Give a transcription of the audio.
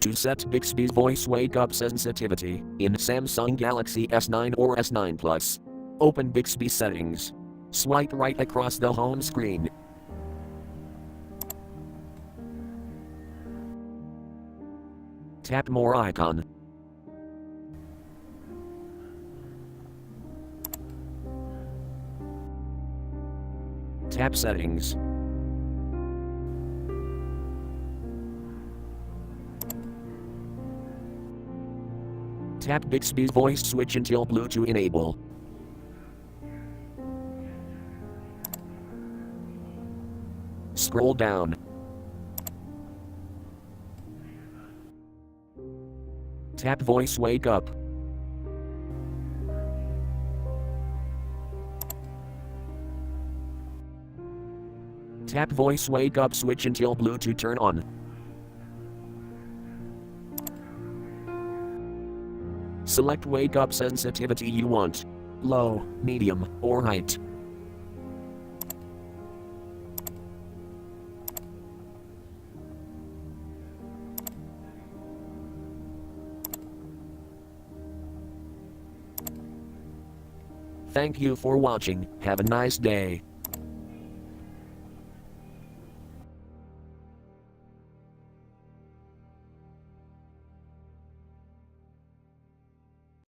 To set Bixby's voice wake up sensitivity in Samsung Galaxy S9 or S9 Plus, open Bixby settings. Swipe right across the home screen. Tap More icon. Tap Settings. Tap Bixby's voice switch until blue to enable. Scroll down. Tap Voice Wake Up. Tap Voice Wake Up switch until blue to turn on. Select wake up sensitivity you want. Low, medium, or height. Thank you for watching. Have a nice day.